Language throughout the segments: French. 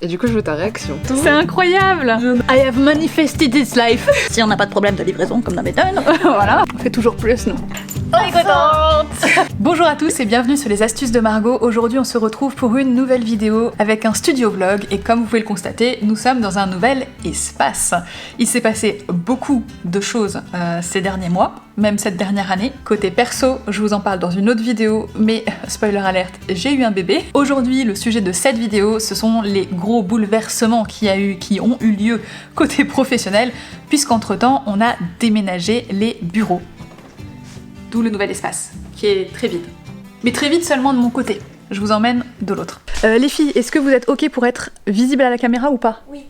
Et du coup, je veux ta réaction. C'est incroyable. I have manifested this life. Si on n'a pas de problème de livraison comme dans Béton, voilà, on fait toujours plus nous. On est contente. Bonjour à tous et bienvenue sur les astuces de Margot. Aujourd'hui on se retrouve pour une nouvelle vidéo avec un studio vlog et comme vous pouvez le constater, nous sommes dans un nouvel espace. Il s'est passé beaucoup de choses ces derniers mois, même cette dernière année. Côté perso, je vous en parle dans une autre vidéo, mais spoiler alerte, j'ai eu un bébé. Aujourd'hui, le sujet de cette vidéo, ce sont les gros bouleversements qui ont eu lieu côté professionnel, puisqu'entre-temps, on a déménagé les bureaux. D'où le nouvel espace, qui est très vide. Mais très vide seulement de mon côté. Je vous emmène de l'autre. Les filles, est-ce que vous êtes OK pour être visibles à la caméra ou pas? Oui.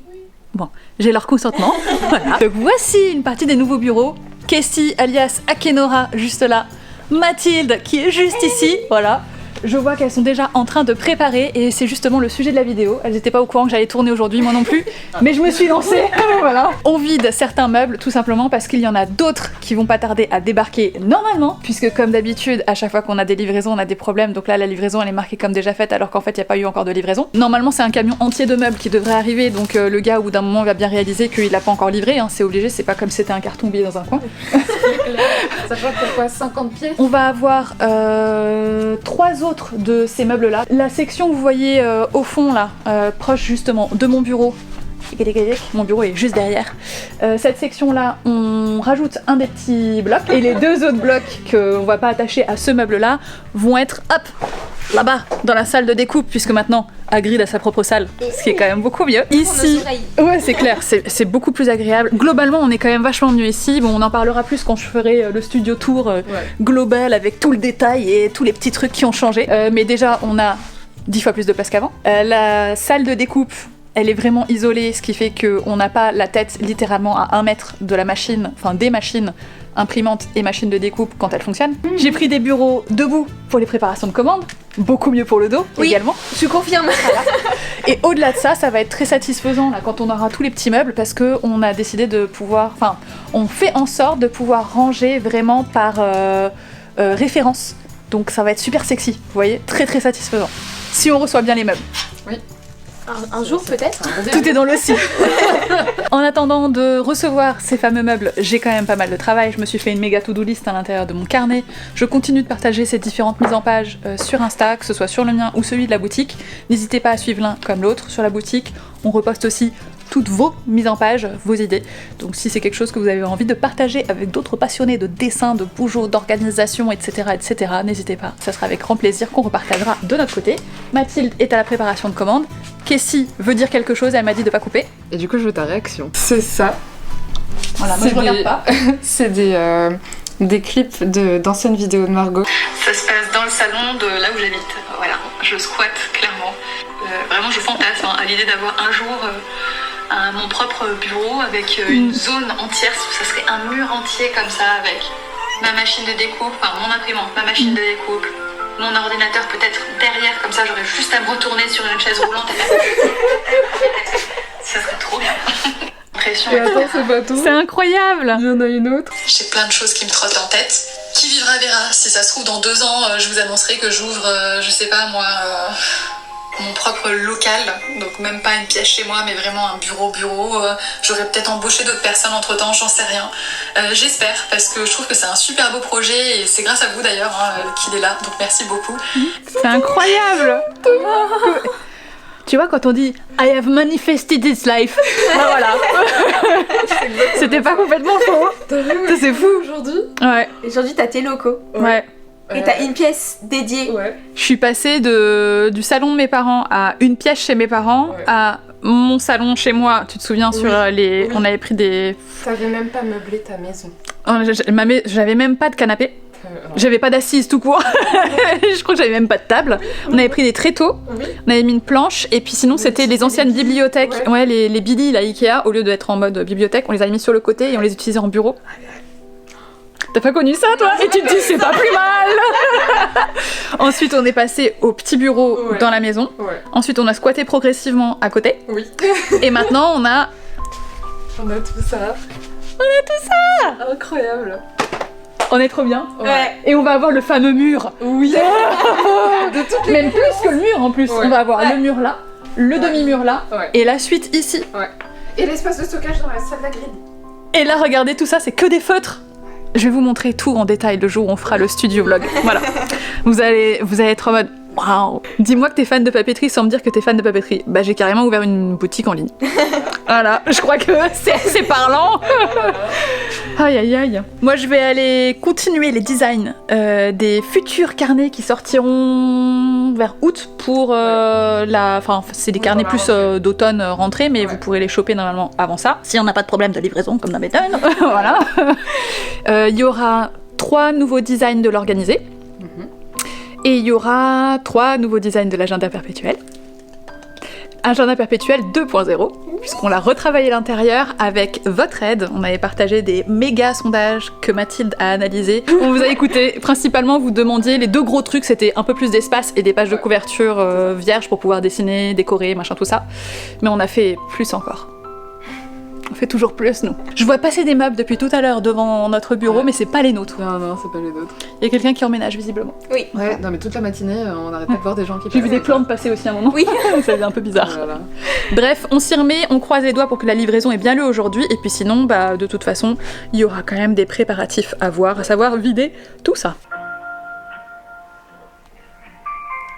Bon, j'ai leur consentement. Voilà. Donc voici une partie des nouveaux bureaux. Kessie, alias Akenora, juste là. Mathilde, qui est juste ici. Voilà. Je vois qu'elles sont déjà en train de préparer et c'est justement le sujet de la vidéo. Elles n'étaient pas au courant que j'allais tourner aujourd'hui, moi non plus. Mais je me suis lancée. Voilà. On vide certains meubles tout simplement parce qu'il y en a d'autres qui vont pas tarder à débarquer normalement. Puisque comme d'habitude, à chaque fois qu'on a des livraisons, on a des problèmes. Donc là, la livraison, elle est marquée comme déjà faite alors qu'en fait, il n'y a pas eu encore de livraison. Normalement, c'est un camion entier de meubles qui devrait arriver. Donc le gars, au bout d'un moment, va bien réaliser qu'il n'a pas encore livré. Hein. C'est obligé, c'est pas comme si c'était un carton oublié dans un coin. Sachant qu'il y a quoi, 50 pièces? On va avoir 3 autres de ces meubles là. La section que vous voyez au fond là, proche justement de mon bureau, mon bureau est juste derrière. Cette section là, on rajoute un des petits blocs et les 2 autres blocs qu'on va pas attacher à ce meuble là vont être hop là-bas dans la salle de découpe puisque maintenant Hagrid a sa propre salle, ce qui est quand même beaucoup mieux. Ici, ouais c'est clair, c'est beaucoup plus agréable. Globalement on est quand même vachement mieux ici. Bon on en parlera plus quand je ferai le studio tour global avec tout le détail et tous les petits trucs qui ont changé. Mais déjà on a 10 fois plus de place qu'avant. La salle de découpe, elle est vraiment isolée, ce qui fait qu'on n'a pas la tête littéralement à 1 mètre de la machine, enfin des machines imprimantes et machines de découpe quand elles fonctionnent. J'ai pris des bureaux debout pour les préparations de commandes, beaucoup mieux pour le dos également. Je confirme. Voilà. Et au-delà de ça, ça va être très satisfaisant là, quand on aura tous les petits meubles parce qu'on a décidé de pouvoir, enfin on fait en sorte de pouvoir ranger vraiment par référence. Donc ça va être super sexy, vous voyez, très très satisfaisant. Si on reçoit bien les meubles. Oui. Un jour peut-être. Tout est dans le si. En attendant de recevoir ces fameux meubles, j'ai quand même pas mal de travail. Je me suis fait une méga to-do list à l'intérieur de mon carnet. Je continue de partager ces différentes mises en page sur Insta, que ce soit sur le mien ou celui de la boutique. N'hésitez pas à suivre l'un comme l'autre. Sur la boutique, on reposte aussi toutes vos mises en page, vos idées. Donc si c'est quelque chose que vous avez envie de partager avec d'autres passionnés de dessin, de bougeot, d'organisation, etc., n'hésitez pas. Ça sera avec grand plaisir qu'on repartagera de notre côté. Mathilde est à la préparation de commandes. Kessie veut dire quelque chose, elle m'a dit de pas couper. Et du coup, je veux ta réaction. C'est ça. Voilà, moi je regarde pas. C'est des clips d'anciennes vidéos de Margot. Ça se passe dans le salon de là où j'habite. Voilà, je squatte clairement. Vraiment, je fantasme à l'idée d'avoir un jour mon propre bureau avec une zone entière. Ça serait un mur entier comme ça avec ma machine de découpe, enfin mon imprimante, ma machine de découpe, mon ordinateur peut-être derrière, comme ça j'aurais juste à me retourner sur une chaise roulante. Ça serait trop bien. Et attends, c'est pas tout. C'est incroyable. Il y en a une autre. J'ai plein de choses qui me trottent en tête. Qui vivra verra. Si ça se trouve dans 2 ans, je vous annoncerai que j'ouvre, je sais pas moi, mon propre local. Donc même pas une pièce chez moi, mais vraiment un bureau. J'aurais peut-être embauché d'autres personnes entre temps, j'en sais rien. J'espère, parce que je trouve que c'est un super beau projet et c'est grâce à vous d'ailleurs qu'il est là. Donc merci beaucoup. C'est incroyable. Tu vois, quand on dit I have manifested this life, bah voilà. C'était pas complètement faux. T'as vu, Ça, c'est fou. Aujourd'hui. Ouais. Aujourd'hui t'as tes locaux. Ouais. Et t'as une pièce dédiée. Ouais. Je suis passée du salon de mes parents à une pièce chez mes parents à mon salon chez moi. Tu te souviens sur les... Oui. On avait pris des... T'avais même pas meublé ta maison. J'avais même pas de canapé. J'avais pas d'assise tout court. Je crois que j'avais même pas de table. On avait pris des tréteaux, on avait mis une planche et puis sinon c'était les anciennes bibliothèques, les Billy, la Ikea, au lieu d'être en mode bibliothèque, on les avait mis sur le côté et on les utilisait en bureau. T'as pas connu ça toi? Et tu te dis c'est pas plus mal. Ensuite on est passé au petit bureau dans la maison. Ensuite on a squatté progressivement à côté. Oui. Et maintenant on a tout ça. Incroyable. On est trop bien. Ouais. Et on va avoir le fameux mur. Oui. Même plus que le mur en plus. On va avoir le mur là. le demi-mur là, Ouais. et la suite ici. Ouais. Et l'espace de stockage dans la salle d'agrid. Et là, regardez tout ça, c'est que des feutres. Je vais vous montrer tout en détail le jour où on fera le studio vlog. Voilà. Vous allez être en mode waouh. Dis-moi que t'es fan de papeterie sans me dire que t'es fan de papeterie. Bah, j'ai carrément ouvert une boutique en ligne. Voilà, je crois que c'est assez parlant. Aïe aïe aïe. Moi, je vais aller continuer les designs des futurs carnets qui sortiront vers août pour Enfin, c'est des carnets plus d'automne rentrée, mais vous pourrez les choper normalement avant ça. Si on n'a pas de problème de livraison comme d'habitude. Voilà. Il y aura 3 nouveaux designs de l'organisé. Et il y aura 3 nouveaux designs de l'agenda perpétuel. Agenda perpétuel 2.0, puisqu'on l'a retravaillé à l'intérieur avec votre aide. On avait partagé des méga sondages que Mathilde a analysés. On vous a écouté. Principalement, vous demandiez les 2 gros trucs, c'était un peu plus d'espace et des pages de couverture vierges pour pouvoir dessiner, décorer, machin, tout ça. Mais on a fait plus encore. On fait toujours plus, nous. Je vois passer des meubles depuis tout à l'heure devant notre bureau, mais c'est pas les nôtres. Non, c'est pas les nôtres. Il y a quelqu'un qui emménage, visiblement. Oui. Ouais, non mais toute la matinée, on n'arrête pas de voir des gens qui J'ai vu passent. des plantes passer aussi un moment. Oui. Ça faisait un peu bizarre. Voilà. Bref, on s'y remet, on croise les doigts pour que la livraison ait bien lieu aujourd'hui, et puis sinon, bah, de toute façon, il y aura quand même des préparatifs à voir, à savoir vider tout ça.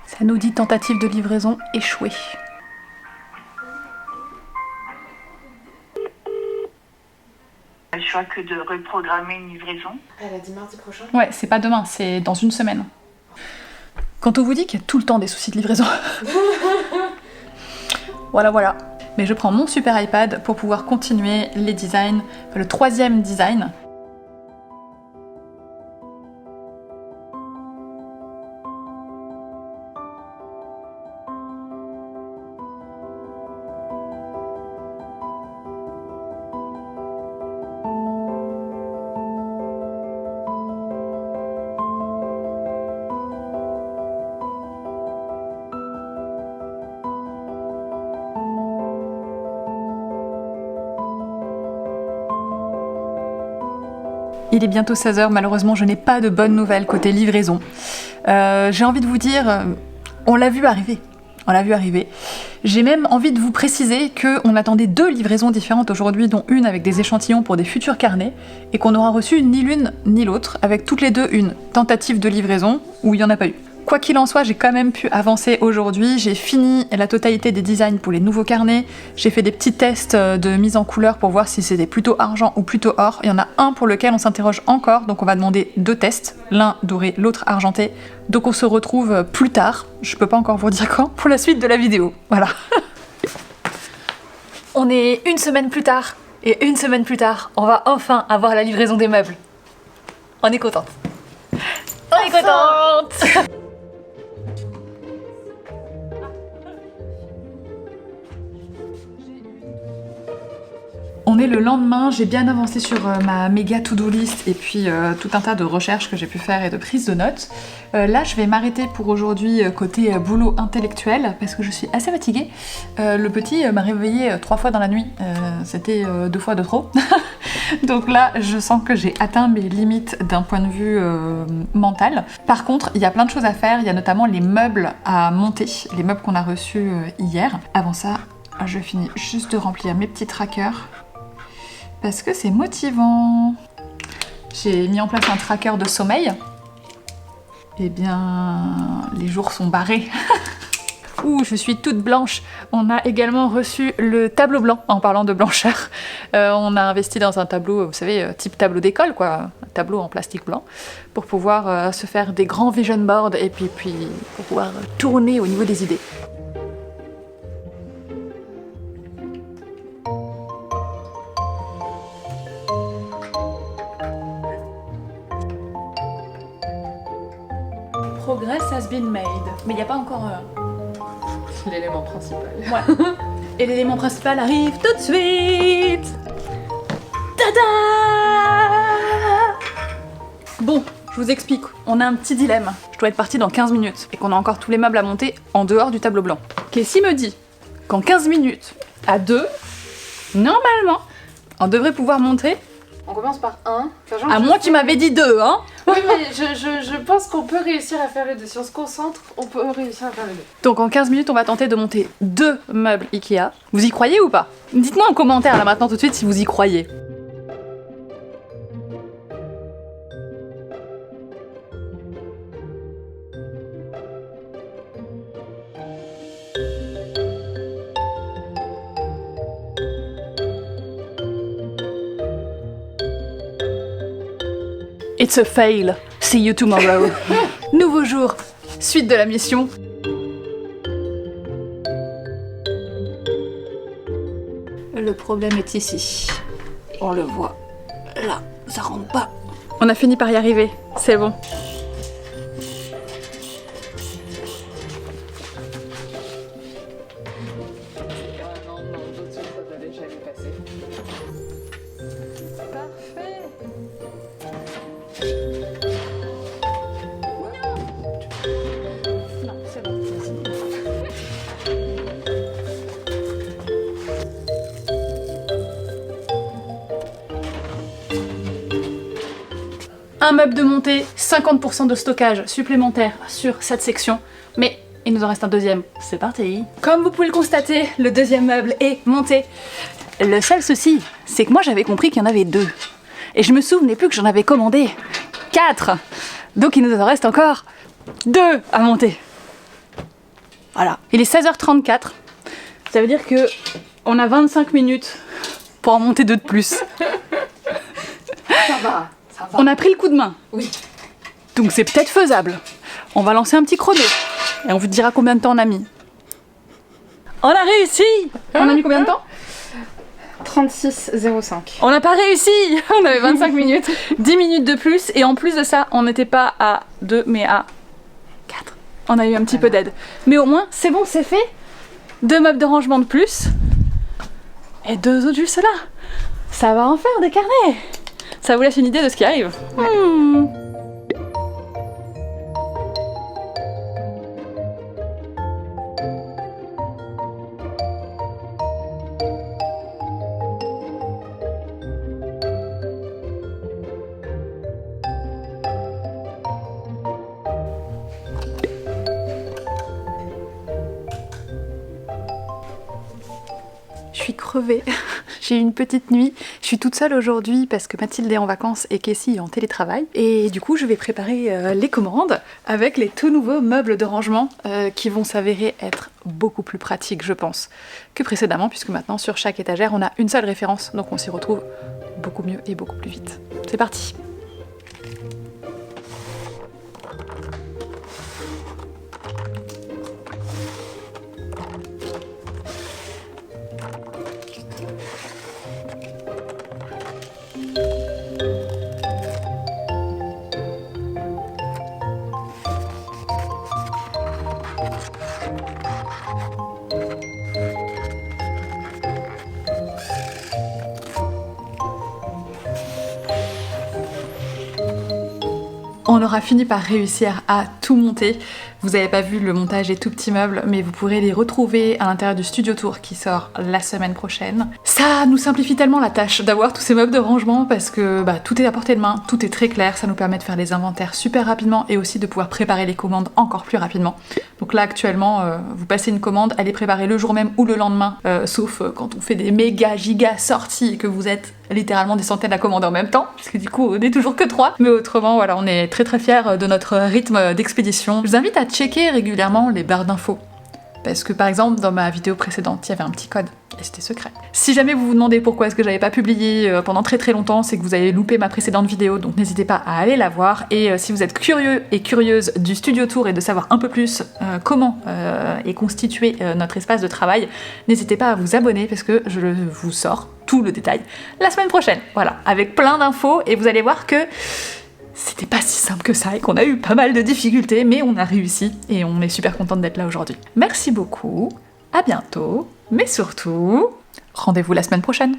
Ça nous dit tentative de livraison échouée. Le choix que de reprogrammer une livraison. Elle a dit mardi prochain. Ouais, c'est pas demain, c'est dans une semaine. Quand on vous dit qu'il y a tout le temps des soucis de livraison. Voilà. Mais je prends mon super iPad pour pouvoir continuer les designs, enfin, le 3e design. Il est bientôt 16h, malheureusement je n'ai pas de bonnes nouvelles côté livraison. J'ai envie de vous dire, on l'a vu arriver. J'ai même envie de vous préciser qu'on attendait 2 livraisons différentes aujourd'hui, dont une avec des échantillons pour des futurs carnets, et qu'on n'aura reçu ni l'une ni l'autre, avec toutes les 2 une tentative de livraison où il n'y en a pas eu. Quoi qu'il en soit, j'ai quand même pu avancer aujourd'hui. J'ai fini la totalité des designs pour les nouveaux carnets. J'ai fait des petits tests de mise en couleur pour voir si c'était plutôt argent ou plutôt or. Il y en a un pour lequel on s'interroge encore, donc on va demander 2 tests, l'un doré, l'autre argenté. Donc on se retrouve plus tard, je peux pas encore vous dire quand, pour la suite de la vidéo. Voilà. On est une semaine plus tard, et une semaine plus tard, on va enfin avoir la livraison des meubles. On est contente. On est contente. On est le lendemain, j'ai bien avancé sur ma méga to-do list et puis tout un tas de recherches que j'ai pu faire et de prises de notes. Là, je vais m'arrêter pour aujourd'hui côté boulot intellectuel parce que je suis assez fatiguée. Le petit m'a réveillée 3 fois dans la nuit, c'était 2 fois de trop. Donc là, je sens que j'ai atteint mes limites d'un point de vue mental. Par contre, il y a plein de choses à faire, il y a notamment les meubles à monter, les meubles qu'on a reçus hier. Avant ça, je finis juste de remplir mes petits trackers. Parce que c'est motivant. J'ai mis en place un tracker de sommeil. Eh bien, les jours sont barrés. Ouh, je suis toute blanche. On a également reçu le tableau blanc, en parlant de blancheur. On a investi dans un tableau, vous savez, type tableau d'école, quoi. Un tableau en plastique blanc, pour pouvoir se faire des grands vision boards et puis pour pouvoir tourner au niveau des idées. Progress has been made. Mais il n'y a pas encore... L'élément principal. Ouais. Et l'élément principal arrive tout de suite. Tada! Bon, je vous explique. On a un petit dilemme. Je dois être partie dans 15 minutes et qu'on a encore tous les meubles à monter en dehors du tableau blanc. Kessie me dit qu'en 15 minutes, à 2, normalement, on devrait pouvoir monter. On commence par 1. À moins tu m'avais dit 2, hein? Ouais, Oui, mais je pense qu'on peut réussir à faire les deux. Si on se concentre, on peut réussir à faire les deux. Donc en 15 minutes, on va tenter de monter 2 meubles Ikea. Vous y croyez ou pas? Dites-moi en commentaire là maintenant tout de suite si vous y croyez. It's a fail. See you tomorrow. Nouveau jour, suite de la mission. Le problème est ici. On le voit. Là, ça rentre pas. On a fini par y arriver, c'est bon. Un meuble de montée, 50% de stockage supplémentaire sur cette section, mais il nous en reste un deuxième. C'est parti. Comme vous pouvez le constater, le deuxième meuble est monté. Le seul souci, c'est que moi j'avais compris qu'il y en avait 2. Et je me souvenais plus que j'en avais commandé 4. Donc il nous en reste encore 2 à monter. Voilà. Il est 16h34. Ça veut dire que on a 25 minutes pour en monter 2 de plus. Ça va. On a pris le coup de main. Oui. Donc c'est peut-être faisable. On va lancer un petit chrono. Et on vous dira combien de temps on a mis. On a réussi! On a mis combien de temps? 36,05. On n'a pas réussi! On avait 25 minutes. 10 minutes de plus. Et en plus de ça, on n'était pas à 2, mais à 4. On a eu un petit peu d'aide. Mais au moins, c'est bon, c'est fait. 2 meubles de rangement de plus. Et 2 autres juste là. Ça va en faire des carnets. Ça vous laisse une idée de ce qui arrive. Je suis crevée, j'ai eu une petite nuit, je suis toute seule aujourd'hui parce que Mathilde est en vacances et Casey est en télétravail et du coup je vais préparer les commandes avec les tout nouveaux meubles de rangement qui vont s'avérer être beaucoup plus pratiques je pense que précédemment puisque maintenant sur chaque étagère on a une seule référence donc on s'y retrouve beaucoup mieux et beaucoup plus vite. C'est parti! On aura fini par réussir à tout monter. Vous n'avez pas vu le montage des tout petits meubles, mais vous pourrez les retrouver à l'intérieur du Studio Tour qui sort la semaine prochaine. Ça nous simplifie tellement la tâche d'avoir tous ces meubles de rangement parce que tout est à portée de main, tout est très clair, ça nous permet de faire des inventaires super rapidement et aussi de pouvoir préparer les commandes encore plus rapidement. Donc là actuellement, vous passez une commande, elle est préparée le jour même ou le lendemain, sauf quand on fait des méga giga sorties et que vous êtes littéralement des centaines à commander en même temps, puisque du coup on est toujours que 3. Mais autrement, voilà, on est très fiers de notre rythme d'expédition. Je vous invite à checker régulièrement les barres d'infos. Parce que par exemple, dans ma vidéo précédente, il y avait un petit code, et c'était secret. Si jamais vous vous demandez pourquoi est-ce que j'avais pas publié pendant très longtemps, c'est que vous avez loupé ma précédente vidéo, donc n'hésitez pas à aller la voir. Et si vous êtes curieux et curieuse du Studio Tour et de savoir un peu plus comment est constitué notre espace de travail, n'hésitez pas à vous abonner parce que je vous sors tout le détail la semaine prochaine. Voilà, avec plein d'infos, et vous allez voir que c'était pas si simple que ça et qu'on a eu pas mal de difficultés, mais on a réussi et on est super contente d'être là aujourd'hui. Merci beaucoup, à bientôt, mais surtout, rendez-vous la semaine prochaine.